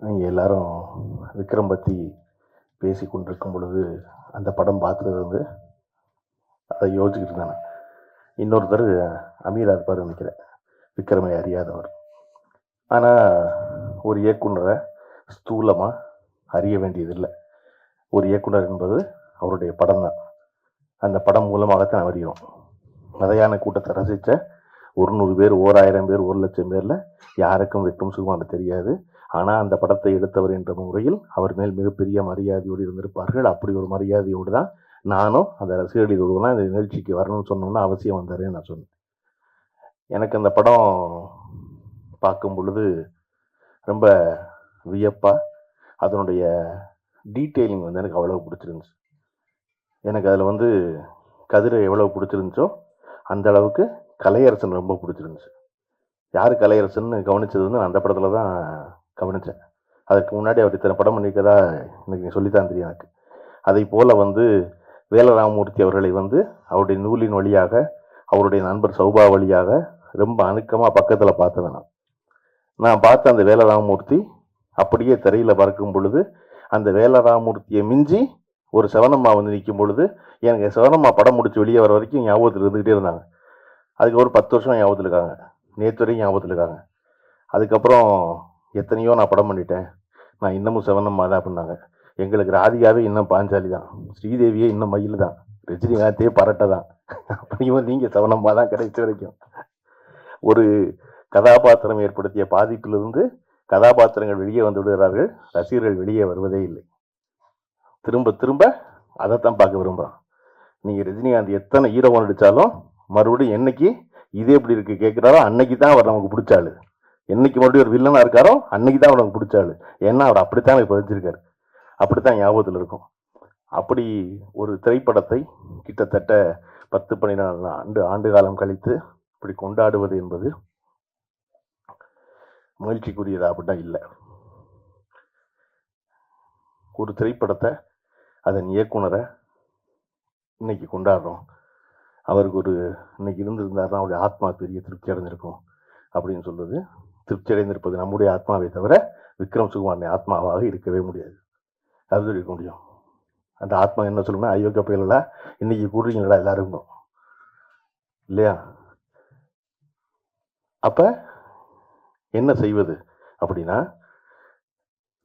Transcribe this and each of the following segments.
நீங்கள் எல்லாரும் விக்ரம் பற்றி பேசி கொண்டிருக்கும் பொழுது அந்த படம் பார்த்தது வந்து அதை யோசிச்சுக்கிட்டு இருந்தானே. இன்னொருத்தர் அமீரா இருப்பார் நினைக்கிறேன், விக்ரமை அறியாதவர். ஆனால் ஒரு இயக்குனரை ஸ்தூலமாக அறிய வேண்டியதில்லை. ஒரு இயக்குனர் என்பது அவருடைய படம் தான். அந்த படம் மூலமாகத்தான் அறிகிறோம். மதையான கூட்டத்தை ரசித்த 100 பேர், 1000 பேர், 1,00,000 பேரில் யாருக்கும் விக்ரம் சுகுமார் தெரியாது. ஆனால் அந்த படத்தை எடுத்தவர் என்ற முறையில் அவர் மேல் மிகப்பெரிய மரியாதையோடு இருந்திருப்பார்கள். அப்படி ஒரு மரியாதையோடு தான் நானும் அந்த ரசிகர்கள் ஒருவனா இந்த நிகழ்ச்சிக்கு வரணும்னு சொன்னோன்னா அவசியம் வந்தாருன்னு நான் சொன்னேன். எனக்கு அந்த படம் பார்க்கும் பொழுது ரொம்ப வியப்பாக அதனுடைய டீட்டெயிலிங் வந்து எனக்கு அவ்வளோ பிடிச்சிருந்துச்சு. எனக்கு அதில் வந்து கதிரை எவ்வளோ பிடிச்சிருந்துச்சோ அந்த அளவுக்கு கலையரசன் ரொம்ப பிடிச்சிருந்துச்சு. யார் கலையரசன் கவனித்தது வந்து நான் அந்த படத்தில் தான் கவனித்தேன். அதுக்கு முன்னாடி அவர் இத்தனை படம் பண்ணியிருக்கதா எனக்கு சொல்லித்தான் தெரியும் எனக்கு. அதை போல் வந்து வேலராமமூர்த்தி அவர்களை வந்து அவருடைய நூலின் வழியாக, அவருடைய நண்பர் சௌபா வழியாக ரொம்ப அணுக்கமாக பக்கத்தில் பார்த்தவன் நான் பார்த்த அந்த வேலராமமூர்த்தி அப்படியே திரையில் பறக்கும் பொழுது அந்த வேலராமமூர்த்தியை மிஞ்சி ஒரு சிவனம்மா வந்து நிற்கும் பொழுது எனக்கு சிவனம்மா படம் முடிச்சு வெளியே வர வரைக்கும் ஞாபகத்தில் இருந்துக்கிட்டே இருந்தாங்க. அதுக்கு ஒரு 10 வருஷம் ஞாபகத்தில் இருக்காங்க, நேற்று வரைக்கும் ஞாபகத்தில் இருக்காங்க. அதுக்கப்புறம் எத்தனையோ நான் படம் பண்ணிட்டேன், நான் இன்னமும் சிவனம்மா தான் அப்படின்னாங்க. எங்களுக்கு ராதிகாவே இன்னும் பாஞ்சாலி தான், ஸ்ரீதேவியே இன்னும் மயில் தான், ரஜினிகாந்தே பரட்டை தான், அப்படியும் நீங்கள் சிவனம்மா தான் கடைசி வரைக்கும். ஒரு கதாபாத்திரம் ஏற்படுத்திய பாதிப்பிலிருந்து கதாபாத்திரங்கள் வெளியே வந்து விடுகிறார்கள், ரசிகர்கள் வெளியே வருவதே இல்லை. திரும்ப திரும்ப அதைத்தான் பார்க்க விரும்புகிறான். நீங்கள் ரஜினிகாந்த் எத்தனை ஹீரோவன் நடித்தாலும் மறுபடியும் என்னைக்கு இதே எப்படி இருக்கு கேட்குறாரோ அன்னைக்கு தான் அவர் நமக்கு பிடிச்சாள். என்னைக்கு மறுபடியும் ஒரு வில்லனாக இருக்காரோ அன்னைக்கு தான் அவர் நமக்கு பிடிச்சாள். ஏன்னா அவர் அப்படித்தான் பதிச்சிருக்காரு, அப்படித்தான் ஞாபகத்தில் இருக்கும். அப்படி ஒரு திரைப்படத்தை கிட்டத்தட்ட 10-12 ஆண்டு காலம் கழித்து இப்படி கொண்டாடுவது என்பது மகிழ்ச்சிக்குரியதா அப்படின்னா இல்லை. ஒரு திரைப்படத்தை அதன் இயக்குனரை இன்னைக்கு கொண்டாடுறோம். அவருக்கு ஒரு இன்னைக்கு இருந்திருந்தாருன்னா அவருடைய ஆத்மா பெரிய திருப்தி அடைஞ்சிருக்கும் அப்படின்னு சொல்வது. திருப்தி அடைந்திருப்பது நம்முடைய ஆத்மாவை தவிர விக்ரம் சுகுமாரின் ஆத்மாவாக இருக்கவே முடியாது. அது இருக்க முடியும். அந்த ஆத்மா என்ன சொல்லணும்னா, அயோக்கிய பயலா இன்னைக்கு கூடுறீங்களா எல்லாரும் இல்லையா? அப்ப என்ன செய்வது அப்படின்னா,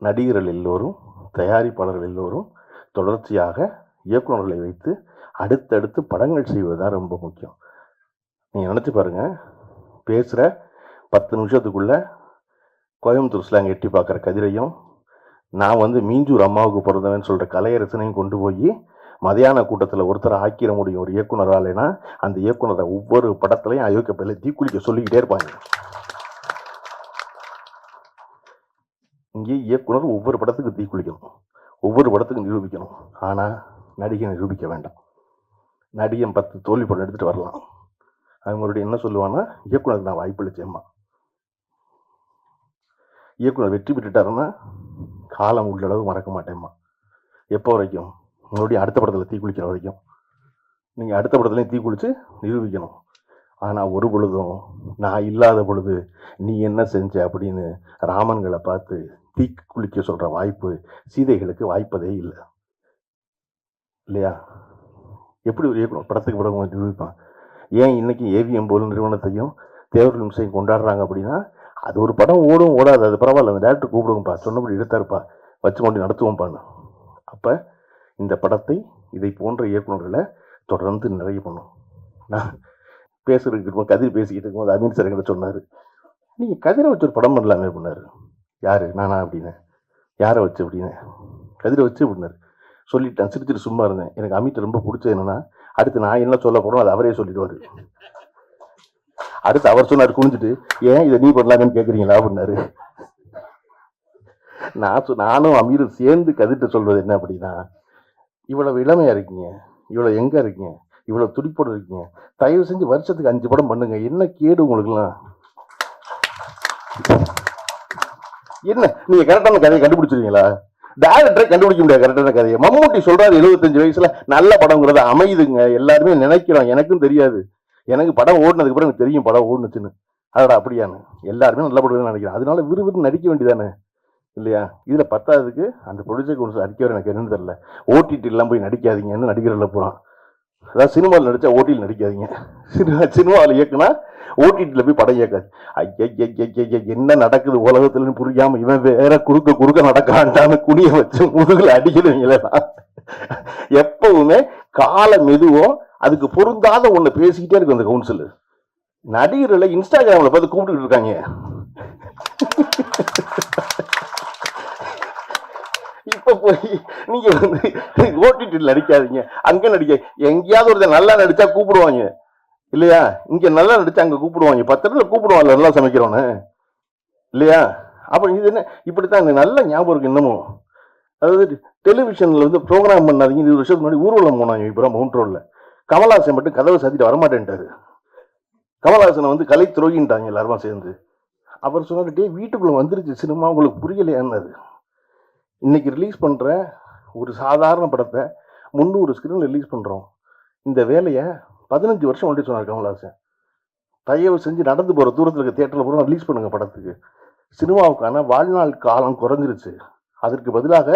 நடிகர்கள் எல்லோரும், தயாரிப்பாளர்கள் எல்லோரும் தொடர்ச்சியாக இயக்குநர்களை வைத்து அடுத்தடுத்து படங்கள் செய்வதுதான் ரொம்ப முக்கியம். நீங்கள் நினச்சி பாருங்க, பேசுகிற 10 நிமிஷத்துக்குள்ள கோயம்புத்தூர் ஸ்லாங் எட்டி பார்க்குற கதிரையும், நான் வந்து மீஞ்சூர் அம்மாவுக்கு பிறந்தவன் சொல்கிற கலையரசனையும் கொண்டு போய் மதியான கூட்டத்தில் ஒருத்தரை ஆக்கிட முடியும் ஒரு இயக்குனராலேனா, அந்த இயக்குனரை ஒவ்வொரு படத்துலையும் அயோக்கிய பயில தீக்குளிக்க சொல்லிக்கிட்டே இருப்பாங்க. இங்கே இயக்குனர் ஒவ்வொரு படத்துக்கு தீக்குளிக்கணும், ஒவ்வொரு படத்துக்கும் நிரூபிக்கணும். ஆனால் நடிகை நிரூபிக்க வேண்டாம். நடிகன் 10 தோல்வி படம் எடுத்துகிட்டு வரலாம், அவங்களுடைய என்ன சொல்லுவான்னா, இயக்குனருக்கு நான் வாய்ப்பளிச்சேம்மா. இயக்குனர் வெற்றி பெற்றுட்டாருன்னா காலம் உள்ளளவு மறக்க மாட்டேம்மா. எப்போ வரைக்கும்? மறுபடியும் அடுத்த படத்தில் தீக்குளிக்கிற வரைக்கும். நீங்கள் அடுத்த படத்துலையும் தீக்குளித்து நிரூபிக்கணும். ஆனால் ஒரு பொழுதும் நான் இல்லாத பொழுது நீ என்ன செஞ்ச அப்படின்னு ராமன்களை பார்த்து தீக்குளிக்க சொல்கிற வாய்ப்பு சீதைகளுக்கு வாய்ப்பதே இல்லை, இல்லையா? எப்படி ஒரு இயக்குனர் படத்துக்கு படம் நிரூபிப்பான்? ஏன் இன்னைக்கு ஏவிஎம் போல நிறுவனத்தையும் தேவர் நிமிஷம் கொண்டாடுறாங்க அப்படின்னா, அது ஒரு படம் ஓடும் ஓடாது, அது பரவாயில்ல, அந்த டேரக்டர் கூப்பிடுவோம்ப்பா, சொன்னபடி எடுத்தாருப்பா, வச்சு கொண்டு நடத்துவோம்ப்பான்னு. அப்போ இந்த படத்தை இதை போன்ற இயக்குநர்களை தொடர்ந்து நிறைய பண்ணும். நான் பேசுறதுக்கு இருக்கும், கதிர் பேசிக்கிட்டு இருக்கும், அது அமீன் சார் கிட்ட சொன்னார், நீங்கள் கதிரை வச்சு ஒரு படம் பண்ணலாமே பண்ணார். யார்? நானா அப்படின்னு. யாரை வச்சு அப்படின்னு? கதிரை வச்சு அப்படின்னாரு. சொல்லிட்டேன், சிரிச்சிட்டு சும்மா இருந்தேன். எனக்கு அமித் ரொம்ப பிடிச்சது என்னன்னா, அடுத்து நான் என்ன சொல்ல போறோம் அதை அவரே சொல்லிடுவாரு. அடுத்து அவர் சொன்னார் குனிஞ்சிட்டு, ஏன் இதை நீ பண்ணலாமேன்னு கேட்குறீங்களா அப்படின்னாரு. நானும் அமீரும் சேர்ந்து கதிர்ட்டு சொல்வது என்ன அப்படின்னா, இவ்வளவு இளமையா இருக்கீங்க, இவ்வளவு எங்க இருக்கீங்க, இவ்வளவு துடிப்போடு இருக்கீங்க, தயவு செஞ்சு வருஷத்துக்கு 5 படம் பண்ணுங்க, என்ன கேடு உங்களுக்குலாம்? என்ன நீங்க கரெக்டான கதையை கண்டுபிடிச்சிருக்கீங்களா? டைரக்டரை கண்டுபிடிக்க முடியாது கரெக்டான கதையை. மம்முட்டி சொல்றாரு 75 வயசுல நல்ல படம்ங்கிறது அமையுதுங்க, எல்லாருமே நினைக்கிறோம், எனக்கும் தெரியாது. எனக்கு படம் ஓடுனதுக்கு அப்புறம் எனக்கு தெரியும் படம் ஓடுனுச்சுன்னு. அதோட அப்படியானு எல்லாருமே நல்ல படம் நினைக்கிறேன். அதனால விறுவிறு நடிக்க வேண்டியதானே. இல்லையா? இதில் பத்தாவதுக்கு அந்த ப்ரொடியூசர் கவுன்சில் அறிக்கை எனக்கு என்னன்னு தெரியல. ஓடிடி எல்லாம் போய் நடிக்காதீங்கன்னு நடிகர்ல போகிறான். அதாவது சினிமாவில் நடித்தா ஓடியில் நடிக்காதீங்க, சினிமாவில் இயக்குனா ஓடிடியில் போய் படம் இயக்காது. ஐயா என்ன நடக்குது உலகத்துலன்னு புரியாமல் இவன் வேற குறுக்க நடக்கான்டான்னு குனிய வச்சு முதுகில் அடிக்கிறவங்கள எப்பவுமே கால மெதுவும் அதுக்கு பொருந்தாத ஒன்று பேசிக்கிட்டே இருக்கு அந்த கவுன்சில். நடிகர்களை இன்ஸ்டாகிராமில் பார்த்து கூப்பிட்டுக்கிட்டு இருக்காங்க. இப்ப போய் நீங்க வந்து ஓடிடியில் நடிக்காதீங்க, அங்க நடிக்க, எங்கேயாவது ஒருத்தர் நல்லா நடிச்சா கூப்பிடுவாங்க இல்லையா? இங்க நல்லா நடிச்சா அங்க கூப்பிடுவாங்க, 10 இடத்துல கூப்பிடுவாங்க நல்லா சமைக்கிறோன்னு இல்லையா? அப்ப இது என்ன இப்படித்தான் நல்ல ஞாபகம் இருக்கு இன்னமும். அதாவது டெலிவிஷன்ல வந்து ப்ரோக்ராம் பண்ணாதீங்க. 20 வருஷத்துக்கு முன்னாடி ஊர்வலம் போனாங்க இப்போ மவுண்ட் ரோட்ல. கமல்ஹாசன் மட்டும் கதவை சாத்திட்டு வரமாட்டேன்ட்டாரு. கமல்ஹாசனை வந்து கலை துரோகின்ட்டாங்க எல்லாருமா சேர்ந்து. அவர் சொன்னாரு, டே வீட்டுக்குள்ள வந்துருச்சு சினிமா, உங்களுக்கு புரியலையான்னாரு. இன்னைக்கு ரிலீஸ் பண்ற ஒரு சாதாரண படத்தை 300 ஸ்கிரீன்ல ரிலீஸ் பண்றோம். இந்த வேலையை 15 வருஷம் ஒன்றே சொன்னார் கமல்ஹாசன். தயவு செஞ்சு நடந்து போற தூரத்தில் இருக்க தியேட்டர்ல போற ரிலீஸ் பண்ணுங்க படத்துக்கு. சினிமாவுக்கான வாழ்நாள் காலம் குறைஞ்சிருச்சு, அதற்கு பதிலாக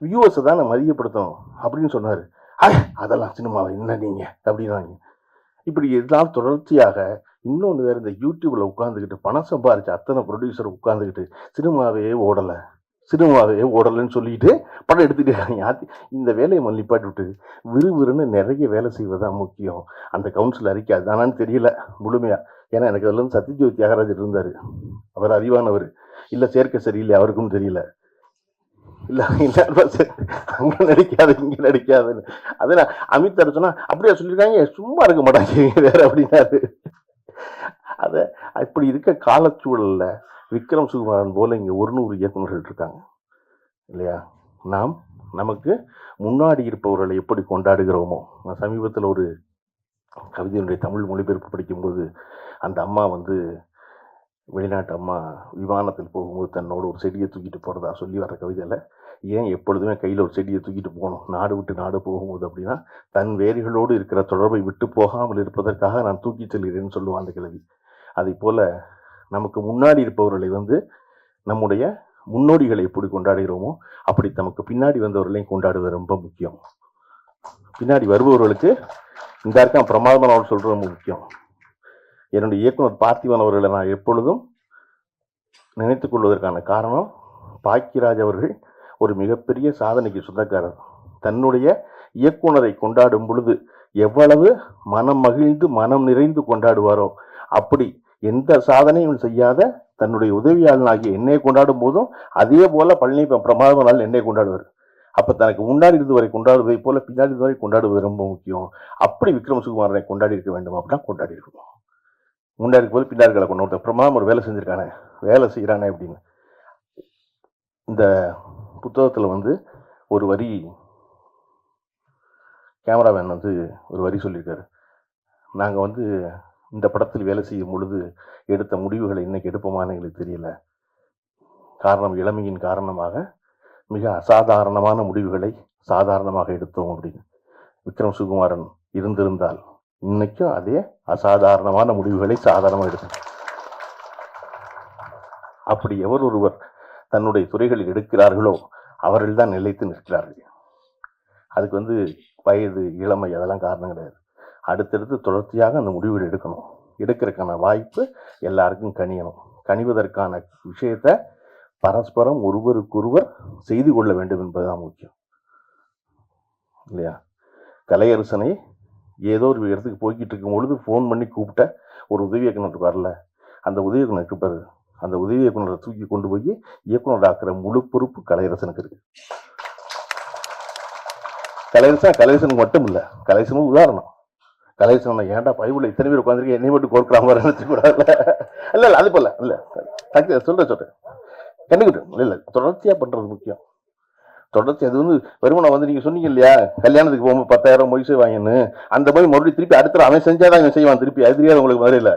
வியூவர்ஸை தான் நான் மதியப்படுத்தணும் அப்படின்னு சொன்னாரு. அதெல்லாம் சினிமாவை என்ன நீங்க அப்படின்னாங்க. இப்படி எல்லாம் தொடர்ச்சியாக இன்னொன்று வேற, இந்த யூடியூப்ல உட்காந்துக்கிட்டு பணம் சம்பாதிச்ச அத்தனை ப்ரொடியூசர் உட்காந்துக்கிட்டு சினிமாவே ஓடலைன்னு சொல்லிட்டு படம் எடுத்துட்டே இருக்காங்க. இந்த வேலையை மல்லிப்பாட்டி விட்டு விறுவிறுன்னு நிறைய வேலை செய்வதுதான் முக்கியம். அந்த கவுன்சில் அறிக்கை அதுதானான்னு தெரியல முழுமையா. ஏன்னா எனக்கு அதுல இருந்து சத்யஜோதி தியாகராஜர் இருந்தாரு, அவர் அறிவானவர். இல்ல சேர்க்க சரியில்லை அவருக்கும் தெரியல. இல்ல அங்க நடிக்காது இங்க நடிக்காதுன்னு. அதான் அமித் சொன்னா அப்படியா சொல்லியிருக்காங்க, சும்மா இருக்க மாட்டாங்க வேற அப்படின்னாரு. அத இப்படி இருக்க காலச்சூழல்ல விக்ரம் சுகுமாரன் போல இங்க 100 இயக்குநர்கள் இருக்காங்க இல்லையா? நமக்கு முன்னாடி இருப்பவர்களை எப்படி கொண்டாடுகிறோமோ. நான் சமீபத்தில் ஒரு கவிதையினுடைய தமிழ் மொழிபெயர்ப்பு படிக்கும்போது அந்த அம்மா வந்து வெளிநாட்டு அம்மா விமானத்தில் போகும்போது தன்னோட ஒரு செடியை தூக்கிட்டு போறதா சொல்லி வர்ற கவிதையில, ஏன் எப்பொழுதுமே கையில் ஒரு செடியை தூக்கிட்டு போகணும் நாடு விட்டு நாடு போகும்போது அப்படின்னா, தன் வேர்களோடு இருக்கிற தொடர்பை விட்டு போகாமல் இருப்பதற்காக நான் தூக்கி செல்கிறேன்னு சொல்லுவான் அந்த கிழவி. அதை போல நமக்கு முன்னாடி இருப்பவர்களை வந்து நம்முடைய முன்னோடிகளை எப்படி கொண்டாடுகிறோமோ அப்படி நமக்கு பின்னாடி வந்தவர்களையும் கொண்டாடுவது ரொம்ப முக்கியம். பின்னாடி வருபவர்களுக்கு இந்த இருக்கான் பிரமாதமான அவர் சொல்றது ரொம்ப முக்கியம். என்னுடைய இயக்குனர் பார்த்திபன் அவர்களை நான் எப்பொழுதும் நினைத்துக் கொள்வதற்கான காரணம், பாக்கியராஜ் அவர்கள் ஒரு மிகப்பெரிய சாதனைக்கு சொந்தக்காரர். தன்னுடைய இயக்குனரை கொண்டாடும் பொழுது எவ்வளவு மனம் மகிழ்ந்து மனம் நிறைந்து கொண்டாடுவாரோ, அப்படி எந்த சாதனையும் செய்யாத தன்னுடைய உதவியாளனாகிய என்னை கொண்டாடும் போதும் அதே போல பழனி பிரமாதனால் என்னை கொண்டாடுவார். அப்ப தனக்கு முன்னாடி இருந்து வரை கொண்டாடுவதை போல பின்னாடி இருந்து வரை கொண்டாடுவது ரொம்ப முக்கியம். அப்படி விக்ரம் சுகுமாரனை கொண்டாடி இருக்க வேண்டும் அப்படின்னா கொண்டாடி இருக்கணும். முன்னாடி போது பின்னாடி கொண்டு பிரமாதம் ஒரு வேலை செஞ்சிருக்கானே, வேலை செய்யறானே அப்படின்னு. இந்த புத்தகத்துல வந்து ஒரு வரி கேமராமேன் வந்து ஒரு வரி சொல்லியிருக்காரு. நாங்க வந்து இந்த படத்தில் வேலை செய்யும் பொழுது எடுத்த முடிவுகளை இன்னைக்கு எடுப்போமான்னு எங்களுக்கு தெரியல. காரணம், இளமையின் காரணமாக மிக அசாதாரணமான முடிவுகளை சாதாரணமாக எடுத்தோம் அப்படின்னு. விக்ரம் சுகுமாரன் இருந்திருந்தால் இன்னைக்கும் அதே அசாதாரணமான முடிவுகளை சாதாரணமாக எடுத்தோம். அப்படி எவர் ஒருவர் தன்னுடைய துறைகளில் எடுக்கிறார்களோ அவர்கள் தான் நிலைத்து நிற்கிறார்கள். அதுக்கு வந்து வயது, இளமை அதெல்லாம் காரணம் கிடையாது. அடுத்தடுத்து தொடர்ச்சியாக அந்த முடிவுகள் எடுக்கணும். எடுக்கிறதுக்கான வாய்ப்பு எல்லாருக்கும் கனியணும். கனிவதற்கான விஷயத்தை பரஸ்பரம் ஒருவருக்கொருவர் செய்து கொள்ள வேண்டும் என்பதுதான் முக்கியம் இல்லையா? கலையரசனை ஏதோ ஒரு இடத்துக்கு போய்கிட்டு இருக்கும் பொழுது ஃபோன் பண்ணி கூப்பிட்ட ஒரு உதவி இயக்குனர் வரல, அந்த உதவி இயக்குனர் இருப்பாரு. அந்த உதவி இயக்குனரை தூக்கி கொண்டு போய் இயக்குனர் ஆக்குற முழு பொறுப்பு கலையரசனுக்கு இருக்கு. கலையரசனுக்கு மட்டும் இல்ல, கலையரசனும் உதாரணம். கலையரசன் ஏன்டா பைபிள் இத்தனை பேர் உட்காந்துருக்கு என்னை மட்டும் கோர்க்கிறாம நினைச்சுக்கூடாது. இல்ல அது போல இல்ல சொல்றேன் கண்டுக்கிட்டு இல்ல, தொடர்ச்சியா பண்றது முக்கியம். தொடர்ச்சி அது வந்து வருமானம் வந்து நீங்க சொன்னீங்க இல்லையா, கல்யாணத்துக்கு போகும்போது 10,000 மொய் செய்வாங்கன்னு, அந்த மாதிரி மறுபடியும் திருப்பி அடுத்த அவன் செஞ்சாதான் இவன் செய்வான் திருப்பி. அது தெரியாது உங்களுக்கு மதுரையில.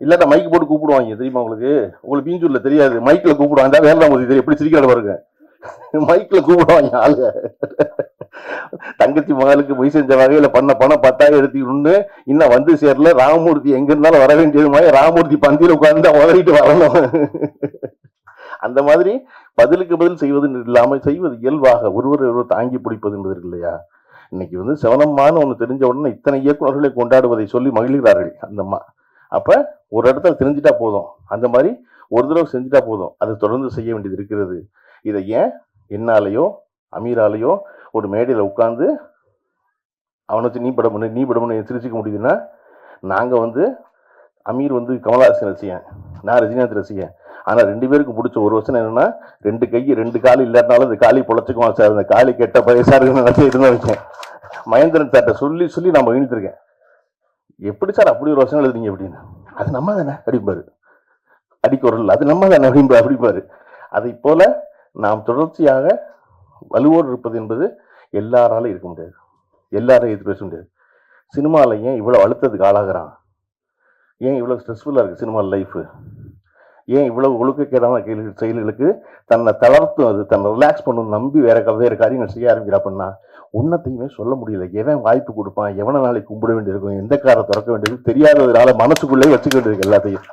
இல்லாட்டா மைக்கு போட்டு கூப்பிடுவாங்க தெரியுமா உங்களுக்கு? பீஞ்சூர்ல தெரியாது, மைக்கில் கூப்பிடுவாங்க. வேண்டாம் தெரியும் எப்படி சிரிக்கிற பாருங்க, மைக்கில் கூப்பிடுவாங்க ஆளுங்க. தங்கச்சி மகளுக்கு மொய் செஞ்ச வகையில பண்ண பணம் 10,000 எடுத்துக்கிட்டு இன்னும் வந்து சேரல. ராமமூர்த்தி எங்க இருந்தாலும் வர வேண்டியது மாதிரி ராமமூர்த்தி பந்தியில உட்கார்ந்து உதவிட்டு வரணும். அந்த மாதிரி பதிலுக்கு பதில் செய்வது இல்லாமல் செய்வது இயல்பாக ஒருவர் தாங்கி பிடிப்பது என்பது இருக்கு இல்லையா. இன்னைக்கு வந்து செவனம்மான்னு ஒன்று தெரிஞ்ச உடனே இத்தனை இயக்குநர்களை கொண்டாடுவதை சொல்லி மகிழ்கிறார்கள் அந்த அம்மா. அப்ப ஒரு இடத்துல தெரிஞ்சுட்டா போதும், அந்த மாதிரி ஒரு தடவை செஞ்சுட்டா போதும், அதை தொடர்ந்து செய்ய வேண்டியது இருக்கிறது. இதை ஏன் என்னாலேயோ அமீராலேயோ ஒரு மேடையில் உட்கார்ந்து அவனை வச்சு நீ படம்னு சிரிச்சிக்க முடியுதுன்னா, நாங்க வந்து அமீர் வந்து கமலஹாசன் ரசிகன், நான் ரஜினிகாந்த் ரசிகன். ஆனா 2 பேருக்கும் பிடிச்ச ஒரு வசனம் என்னன்னா, 2 கை 2 கால் இல்லாட்டாலும் அந்த காலி பொழைச்சுக்குவான் சார், அந்த காலி கெட்ட பையசா இருக்குன்னு நினைச்சு இருந்தா வச்சேன். மகேந்திரன் சார்ட்ட சொல்லி சொல்லி நான் மகிழ்ந்திருக்கேன். எப்படி சார் அப்படி ஒரு வசனம் எழுதுறீங்க அப்படின்னு. அது நம்ம தானே அப்படிம்பாரு. அடிக்குறல் அது நம்ம தானே அப்படிம்பாரு. அதை போல நாம் தொடர்ச்சியாக வலுவோடு இருப்பது என்பது எல்லாராலும் இருக்க முடியாது, எல்லாரும் எது பேச முடியாது. சினிமாவில் ஏன் இவ்வளோ அழுத்தத்துக்கு ஆளாகிறான், ஏன் இவ்வளோ ஸ்ட்ரெஸ்ஃபுல்லாக இருக்குது சினிமா லைஃபு, ஏன் இவ்வளவு ஒழுக்கக்கேடான செயல்களுக்கு தன்னை தளர்த்தும், அது தன்னை ரிலாக்ஸ் பண்ணணும் நம்பி வேற காரியங்கள் செய்ய ஆரம்பிக்கிறா அப்படின்னா உன்னத்தையுமே சொல்ல முடியல. எவன் வாய்ப்பு கொடுப்பான், எவனை நாளைக்கு கும்பிட வேண்டியிருக்கும், எந்த காரை திறக்க வேண்டியது தெரியாததுனால மனசுக்குள்ளே வச்சுக்க வேண்டியது, எல்லாத்தையும்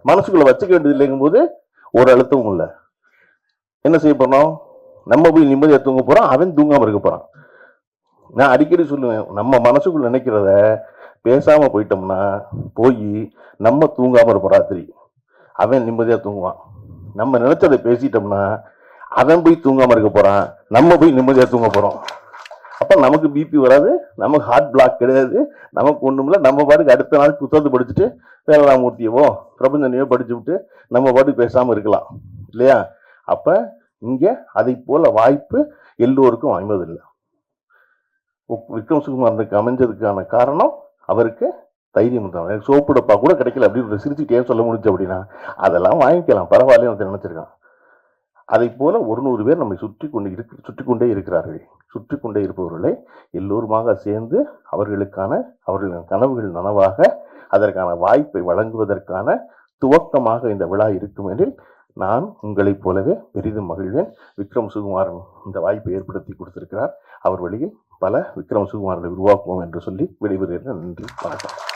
மனசுக்குள்ள வச்சுக்க வேண்டியது இல்லைங்கும் போது ஒரு அழுத்தமும் இல்லை. என்ன செய்ய போறோம், நம்ம போய் நிம்மதியா தூங்க போறோம், அவன் தூங்காம இருக்க போறான். நான் அடிக்கடி சொல்லுவேன், நம்ம மனசுக்குள்ள நினைக்கிறத பேசாம போயிட்டோம்னா போய் நம்ம தூங்காம இருப்போம், ராத்திரி அவன் நிம்மதியா தூங்குவான். நம்ம நினைச்சதை பேசிட்டோம்னா அவன் போய் தூங்காம இருக்க போறான், நம்ம போய் நிம்மதியா தூங்க போறோம். அப்ப நமக்கு பிபி வராது, நமக்கு ஹார்ட் பிளாக் கிடையாது, நமக்கு ஒண்ணுமில்ல. நம்ம பாட்டுக்கு அடுத்த நாள் புத்தகத்தை படிச்சுட்டு வேலராமூர்த்தியவோ பிரபஞ்சனையோ படிச்சு விட்டு நம்ம பாட்டுக்கு பேசாம இருக்கலாம் இல்லையா. அப்ப இங்க அதை போல வாய்ப்பு எல்லோருக்கும் அமைவதில்லை. விக்ரம் சுகுமாரனுக்கு அமைஞ்சதுக்கான காரணம் அவருக்கு தைரியம் தான். எனக்கு சோப்பு டப்பா கூட கிடைக்கல அப்படின்னு சிரிச்சுட்டே சொல்ல முடிஞ்சு அப்படின்னா அதெல்லாம் வாங்கிக்கலாம், பரவாயில்ல நினைச்சிருக்கான். அதை போல 100 பேர் நம்மை சுற்றி கொண்டே இருக்கிறார்கள். சுற்றி கொண்டே இருப்பவர்களை எல்லோருமாக சேர்ந்து அவர்களின் கனவுகள் நனவாக அதற்கான வாய்ப்பை வழங்குவதற்கான துவக்கமாக இந்த விழா இருக்கும் எனில் நான் உங்களைப் போலவே பெரிதும் மகிழ்வேன். விக்ரம் சுகுமாரன் இந்த வாய்ப்பை ஏற்படுத்தி கொடுத்திருக்கிறார். அவர் வழியில் பல விக்ரம் சுகுமாரனை உருவாக்குவோம் என்று சொல்லி விடைபெறுகிறேன். நன்றி, வணக்கம்.